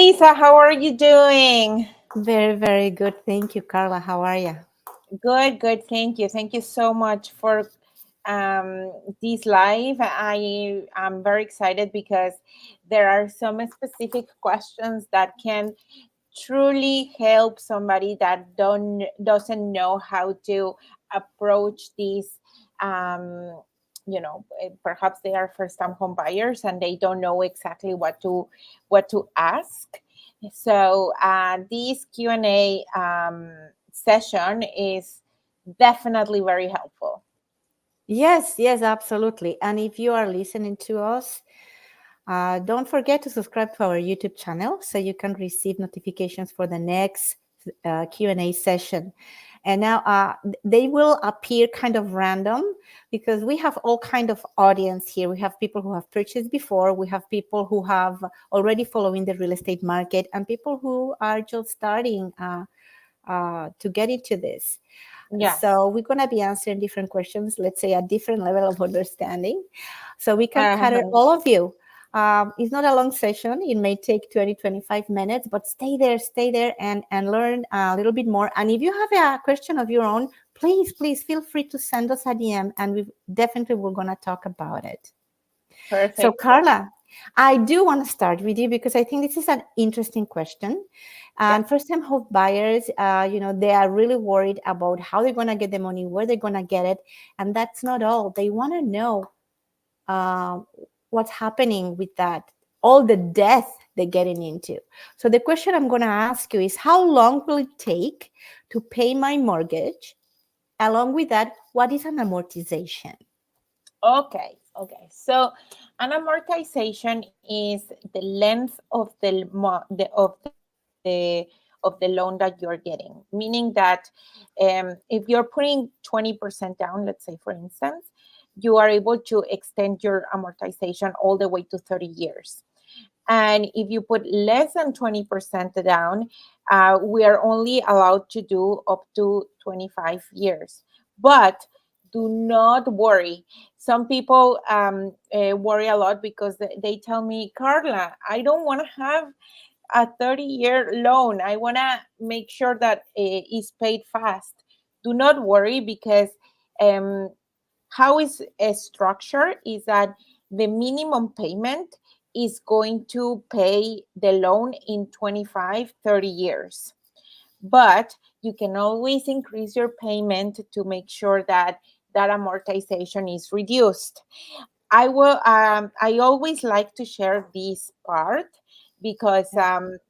Lisa, how are you doing? Very, very good. Thank you, Carla. How are you? Good, good. Thank you. Thank you so much for this live. I am very excited because there are some specific questions that can truly help somebody that doesn't know how to approach these. Perhaps they are first-time home buyers and they don't know exactly what to ask. So this Q&A session is definitely very helpful. Yes, absolutely. And if you are listening to us, don't forget to subscribe to our YouTube channel so you can receive notifications for the next Q&A session. And now they will appear kind of random because we have all kind of audience here. We have people who have purchased before. We have people who have already following the real estate market and people who are just starting to get into this. Yes. So we're going to be answering different questions, let's say a different level of understanding. So we can cater all of you. It's not a long session. It may take 20, 25 minutes, but stay there and learn a little bit more. And if you have a question of your own, please feel free to send us a DM and we definitely we're going to talk about it. So Perfect. Carla, I do want to start with you because I think this is an interesting question. Yeah. And first-time home buyers, they are really worried about how they're going to get the money, where they're going to get it. And that's not all. They want to know uh, what's happening with that, all the debt they're getting into. So the question I'm going to ask you is, how long will it take to pay my mortgage? Along with that, what is an amortization? Okay. So an amortization is the length of the loan that you're getting, meaning that if you're putting 20% down, let's say for instance, you are able to extend your amortization all the way to 30 years. And if you put less than 20% down, we are only allowed to do up to 25 years. But do not worry. Some people worry a lot because they tell me, Carla, I don't want to have a 30-year loan. I want to make sure that it's paid fast. Do not worry because um, how is a structure is that the minimum payment is going to pay the loan in 25, 30 years. But you can always increase your payment to make sure that that amortization is reduced. I always like to share this part because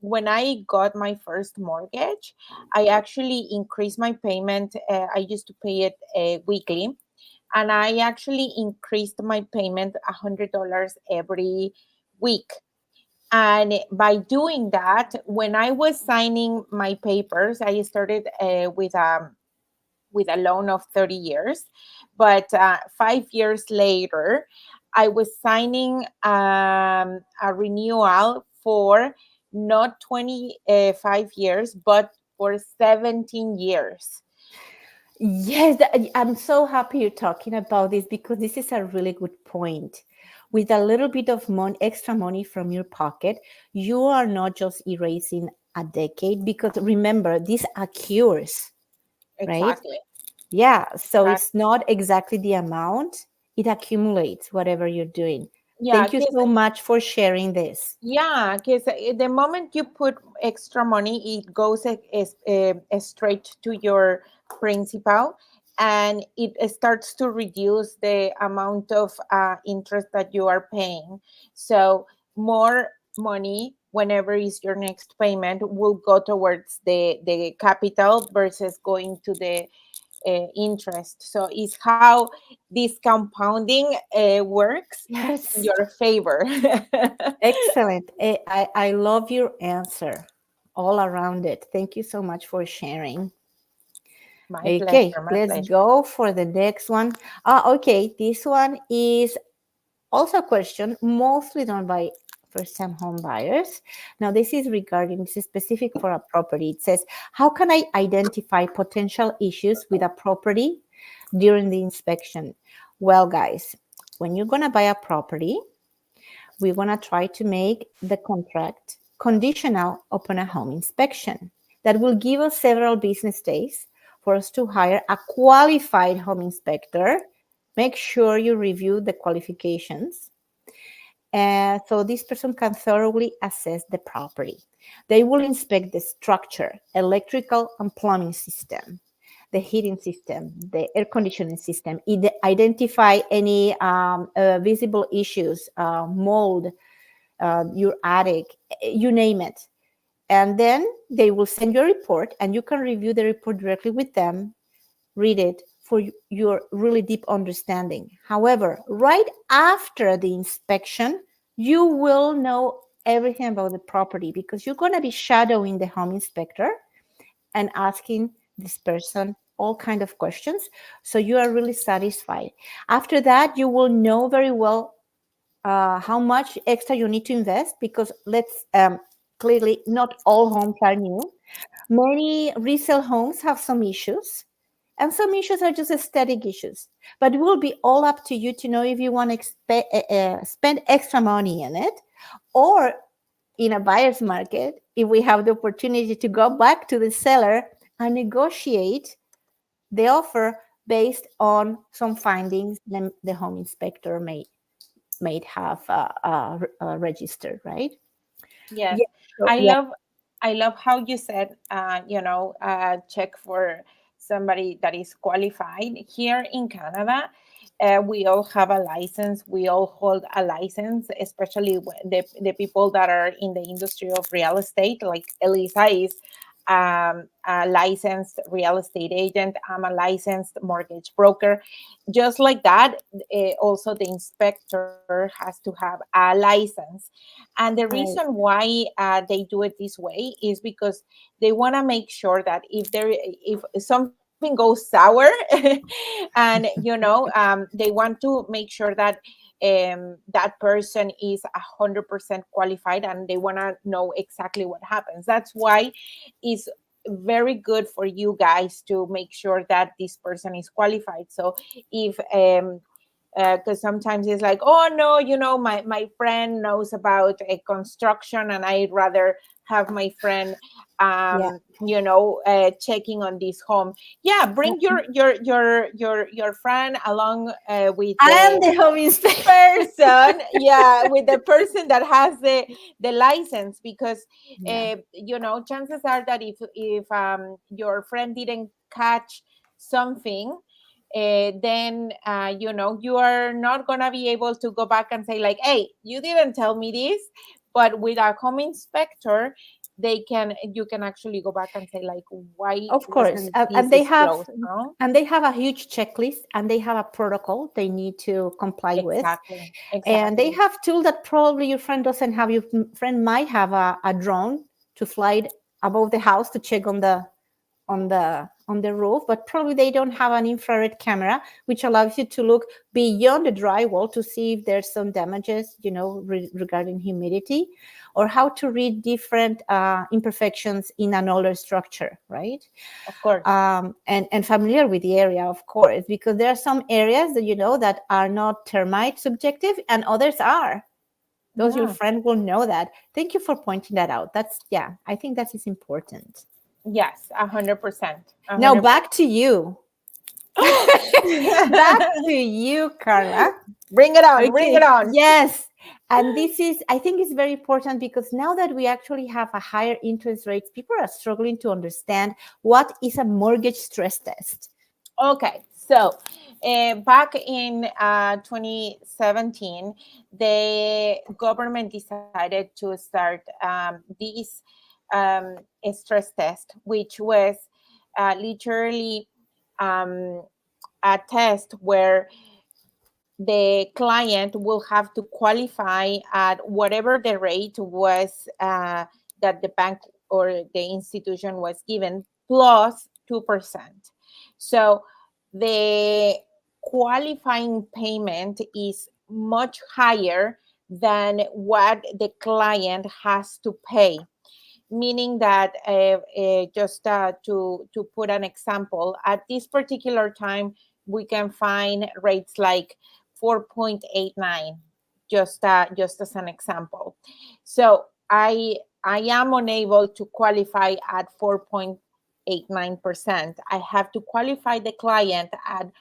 when I got my first mortgage, I actually increased my payment. I used to pay it weekly, and I actually increased my payment $100 every week. And by doing that, when I was signing my papers, I started with a loan of 30 years. But 5 years later, I was signing a renewal for not 25 years, but for 17 years. Yes, I'm so happy you're talking about this because this is a really good point. With a little bit of extra money from your pocket, you are not just erasing a decade because remember, this accrues, right? Exactly. Yeah, so Exactly. it's not exactly the amount, it accumulates whatever you're doing. Yeah, Thank you because so much for sharing this. the moment you put extra money, it goes straight to your principal, and it starts to reduce the amount of interest that you are paying. So more money, whenever is your next payment, will go towards the capital versus going to the interest. So it's how this compounding works in Yes, your favor. excellent. I love your answer all around it. Thank you so much for sharing. My Okay, pleasure, my let's pleasure. go for the next one. Okay, this one is also a question mostly done by first-time home buyers. Now, this is specific for a property. It says, how can I identify potential issues with a property during the inspection? Well, guys, when you're going to buy a property, we want to try to make the contract conditional upon a home inspection. That will give us several business days for us to hire a qualified home inspector. Make sure you review the qualifications. So this person can thoroughly assess the property. They will inspect the structure, electrical and plumbing system, the heating system, the air conditioning system, identify any visible issues, mold, your attic, you name it. And then they will send you a report, and you can review the report directly with them, read it for your really deep understanding. However, right after the inspection, you will know everything about the property because you're going to be shadowing the home inspector and asking this person all kind of questions, so you are really satisfied. After that, you will know very well how much extra you need to invest, because let's clearly not all homes are new. Many resale homes have some issues, and some issues are just aesthetic issues. But it will be all up to you to know if you want to spend extra money in it, or in a buyer's market, if we have the opportunity to go back to the seller and negotiate the offer based on some findings the home inspector may have registered, right? Yes, Yeah. So, I yeah. love I love how you said, check for somebody that is qualified. Here in Canada, we all have a license. We all hold a license, especially the people that are in the industry of real estate. Like Elisa is a licensed real estate agent. I'm a licensed mortgage broker. Just like that, also the inspector has to have a license. And the reason Right. why they do it this way is because they want to make sure that if something goes sour, and they want to make sure that that person is 100% qualified, and they want to know exactly what happens. That's why it's very good for you guys to make sure that this person is qualified. So if because sometimes it's like, oh no, my friend knows about a construction, and I'd rather have my friend Yeah. checking on this home. Yeah, bring your friend along with I am the the home inspector. person, yeah, with the person that has the license, because Yeah. chances are that if your friend didn't catch something, then you are not gonna be able to go back and say like, hey, you didn't tell me this. But with a home inspector, you can actually go back and say like, why Of course. wasn't this disclosed, no? And they have a huge checklist, and they have a protocol they need to comply with. Exactly, And they exactly. have tools that probably your friend doesn't have. Your friend might have a drone to fly it above the house to check on the roof, but probably they don't have an infrared camera, which allows you to look beyond the drywall to see if there's some damages, regarding humidity, or how to read different imperfections in an older structure, right? Of course. And familiar with the area, of course, because there are some areas that are not termite subjective, and others are. Those your Yeah. friend will know that. Thank you for pointing that out. I think that is important. Yes, 100%. Now 100%. back to you. Back to you, Carla. Bring it on, bring it Okay. on. Yes. And I think it's very important, because now that we actually have a higher interest rates, people are struggling to understand what is a mortgage stress test. Okay, so back in 2017, the government decided to start this stress test, which was literally um, a test where the client will have to qualify at whatever the rate was that the bank or the institution was given, plus 2%. So the qualifying payment is much higher than what the client has to pay, meaning that just to put an example, at this particular time we can find rates like 4.89, just as an example. So I am unable to qualify at 4.89%. I have to qualify the client at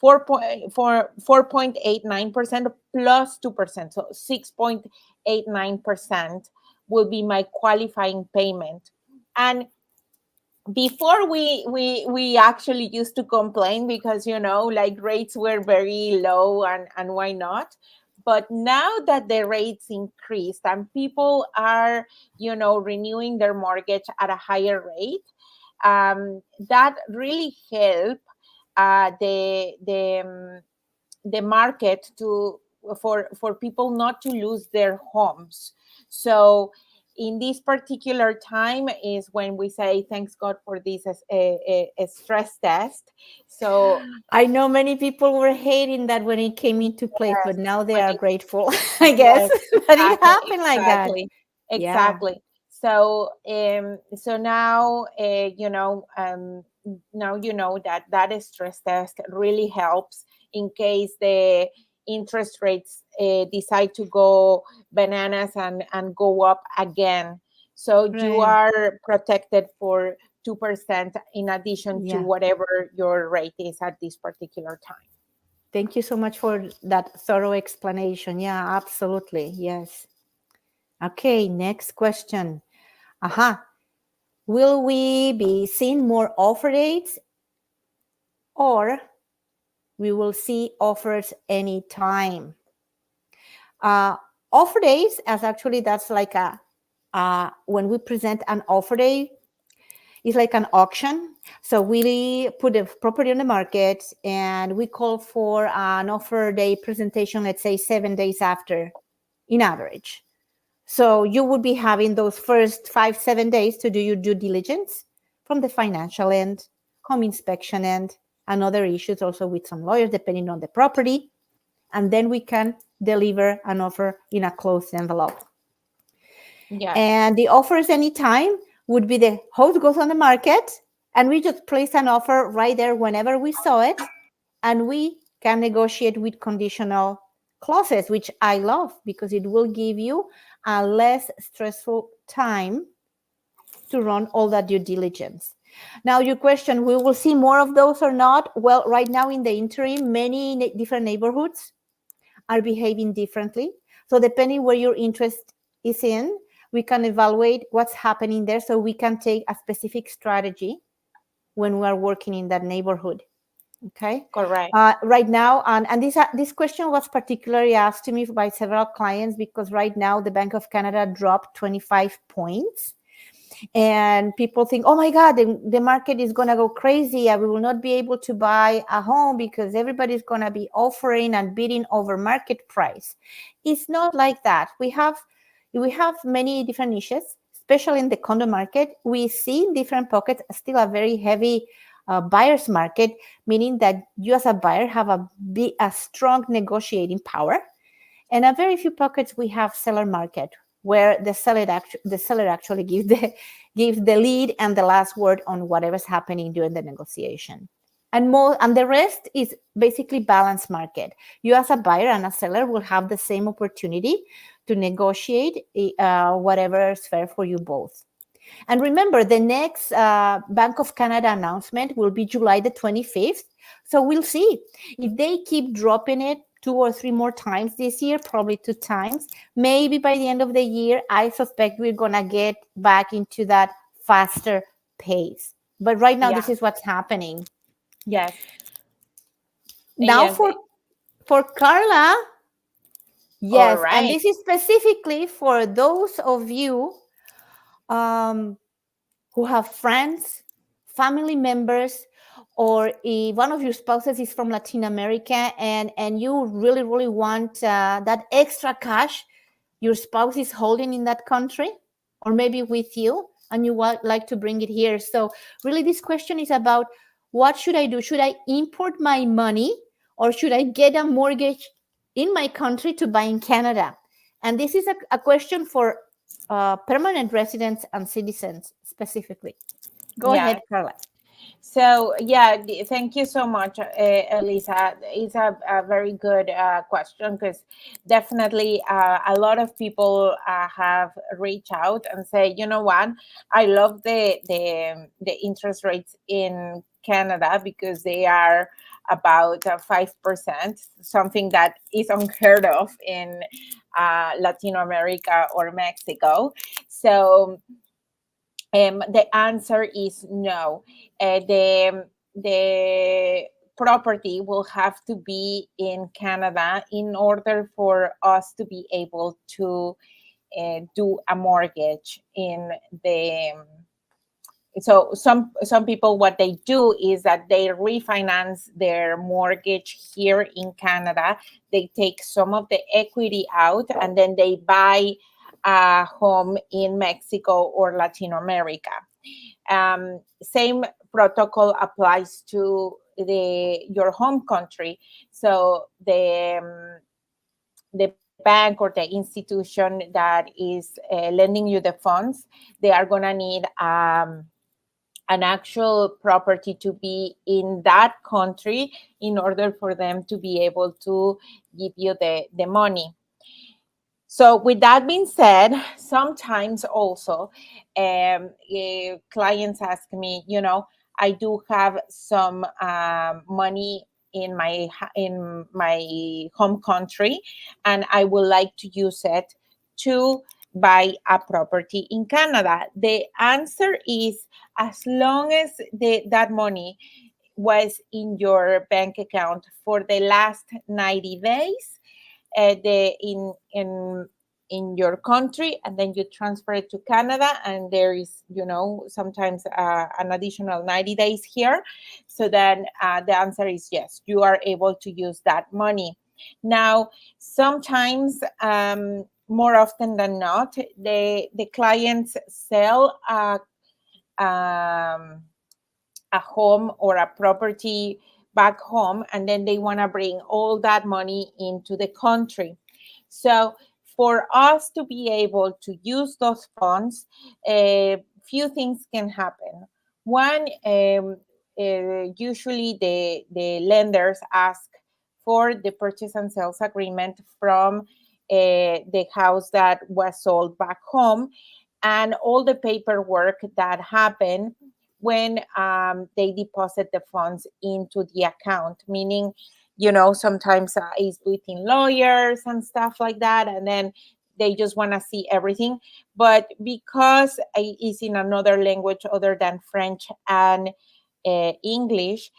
4.89% plus 2%. So 6.89% will be my qualifying payment. And before we actually used to complain because like rates were very low, and why not. But now that the rates increased and people are renewing their mortgage at a higher rate, that really help the market to for people not to lose their homes. So in this particular time is when we say thanks God for this as a stress test. So I know many people were hating that when it came into place, but yes, now they when are it grateful, I guess, yes, that it exactly, happened like that. Yeah, exactly. So, so now, now that stress test really helps in case the interest rates decide to go bananas and go up again. So you right. are protected for 2% in addition to Yeah. whatever your rate is at this particular time. Thank you so much for that thorough explanation. Yeah, absolutely. Yes. Okay, next question. Aha. Will we be seeing more offer dates, or we will see offers anytime? Uh, Offer days, as actually that's like when we present an offer day, it's like an auction. So we put a property on the market and we call for an offer day presentation, let's say 7 days after, in average. So you would be having those first 5-7 days to do your due diligence from the financial end, home inspection end, and other issues also with some lawyers depending on the property. And then we can deliver an offer in a closed envelope. Yes, And the offers anytime would be the house goes on the market and we just place an offer right there whenever we saw it. And we can negotiate with conditional clauses, which I love because it will give you a less stressful time to run all that due diligence. Now, your question, we will see more of those or not? Well, right now in the interim, many different neighborhoods are behaving differently. So depending where your interest is in, we can evaluate what's happening there so we can take a specific strategy when we are working in that neighborhood. Okay. correct. Right now, and this question was particularly asked to me by several clients because right now the Bank of Canada dropped 25 points. And people think, oh my God, the market is going to go crazy. We will not be able to buy a home because everybody's going to be offering and bidding over market price. It's not like that. We have many different niches, especially in the condo market. We see in different pockets still a very heavy buyer's market, meaning that you as a buyer have a strong negotiating power. And a very few pockets we have seller market where the seller actually gives the lead and the last word on whatever's happening during the negotiation. And the rest is basically balanced market. You as a buyer and a seller will have the same opportunity to negotiate whatever is fair for you both. And remember, the next Bank of Canada announcement will be July the 25th. So we'll see if they keep dropping it 2 or 3 more times this year, probably 2 times. Maybe by the end of the year, I suspect we're going to get back into that faster pace. But right now, Yeah. this is what's happening. Yes. Now Yes. for Carla, All yes, and right. this is specifically for those of you who have friends, family members, or if one of your spouses is from Latin America and you really, really want that extra cash your spouse is holding in that country, or maybe with you, and you would like to bring it here. So really this question is about what should I do? Should I import my money or should I get a mortgage in my country to buy in Canada? And this is a question for permanent residents and citizens specifically. Go ahead, Yes. Carla. So yeah, thank you so much, Elisa. It's a very good question, because definitely a lot of people have reached out and say, you know what, I love the interest rates in Canada because they are about 5%, something that is unheard of in Latin America or Mexico. So the answer is no. The property will have to be in Canada in order for us to be able to do a mortgage in the so some people, what they do is that they refinance their mortgage here in Canada. They take some of the equity out, and then they buy a home in Mexico or Latin America. Same protocol applies to the your home country. So the bank or the institution that is lending you the funds, they are going to need an actual property to be in that country in order for them to be able to give you the money. So, with that being said, sometimes also clients ask me, I do have some money in my home country, and I would like to use it to buy a property in Canada. The answer is, as long as that money was in your bank account for the last 90 days, the in your country, and then you transfer it to Canada, and there is, sometimes an additional 90 days here. So then the answer is yes, you are able to use that money. Now, sometimes, more often than not, the clients sell a home or a property back home, and then they want to bring all that money into the country. So for us to be able to use those funds, a few things can happen. One, usually the lenders ask for the purchase and sales agreement from the house that was sold back home, and all the paperwork that happened when they deposit the funds into the account, meaning, sometimes it's between lawyers and stuff like that, and then they just want to see everything. But because it's in another language other than French and English,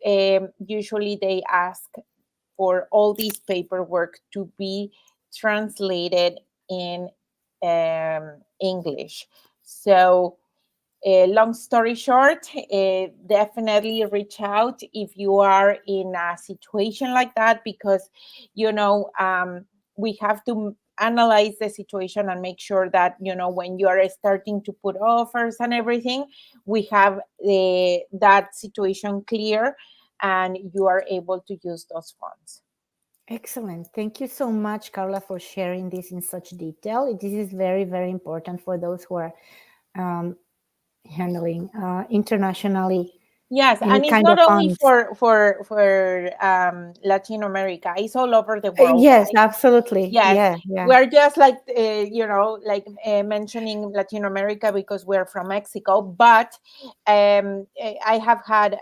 usually they ask for all these paperwork to be translated in English. So, long story short, definitely reach out if you are in a situation like that, because we have to analyze the situation and make sure that, when you are starting to put offers and everything, we have that situation clear, and you are able to use those funds. Excellent. Thank you so much, Carla, for sharing this in such detail. This is very, very important for those who are um, handling internationally Yes, any and it's kind not of only funds. for Latin America; it's all over the world, Yes, right? absolutely. Yes, Yeah, yeah. we're just like like mentioning Latin America because we're from Mexico, but I have had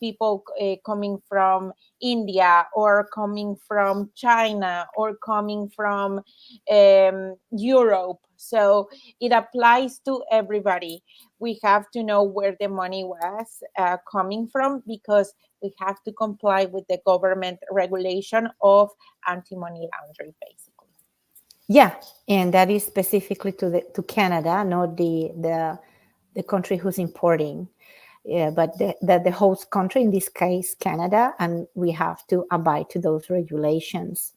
people coming from India, or coming from China, or coming from Europe. So it applies to everybody. We have to know where the money was coming from, because we have to comply with the government regulation of anti-money laundering, basically. Yeah, and that is specifically to Canada, not the country who's importing. Yeah, but the host country, in this case Canada, and we have to abide to those regulations.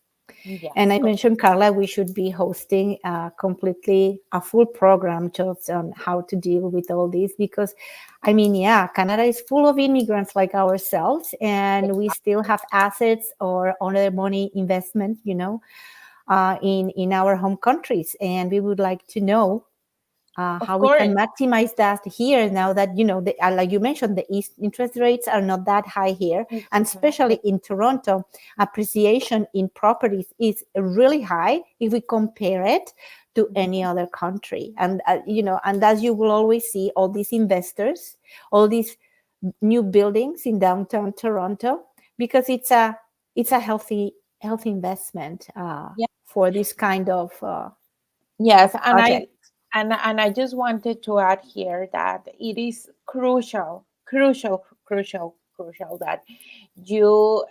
And Yes, I mentioned, Carla, we should be hosting a full program just on how to deal with all this, because I mean, yeah, Canada is full of immigrants like ourselves, and we still have assets or other money investment, in our home countries, and we would like to know Of how we can course. maximize that here now that, like you mentioned, the interest rates are not that high here. And especially Exactly. in Toronto, appreciation in properties is really high if we compare it to any other country. And, and as you will always see, all these investors, all these new buildings in downtown Toronto, because it's a healthy investment Yeah. for this kind of Yes, and I project. and I just wanted to add here that it is crucial, crucial, crucial, crucial that you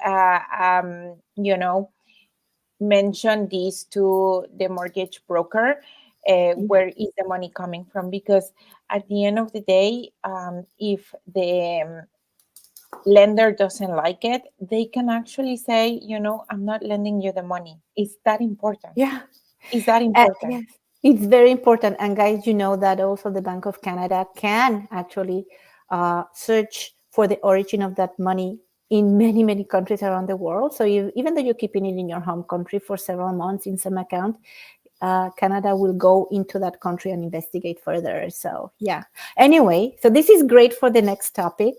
mention this to the mortgage broker. Yeah. Where is the money coming from? Because at the end of the day, if the lender doesn't like it, they can actually say, I'm not lending you the money. Is that important? Yeah. Is that important? Yes, it's very important. And guys, you know that also the Bank of Canada can actually search for the origin of that money in many, many countries around the world. So even though you're keeping it in your home country for several months in some account, Canada will go into that country and investigate further. So yeah. Anyway, so this is great for the next topic.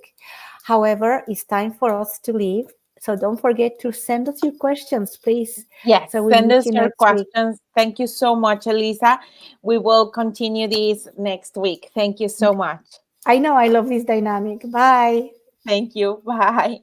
However, it's time for us to leave. So don't forget to send us your questions, please. Yes, So we'll send meet us you your next week. questions. Thank you so much, Elisa. We will continue this next week. Thank you so much. I know I love this dynamic. Bye. Thank you. Bye.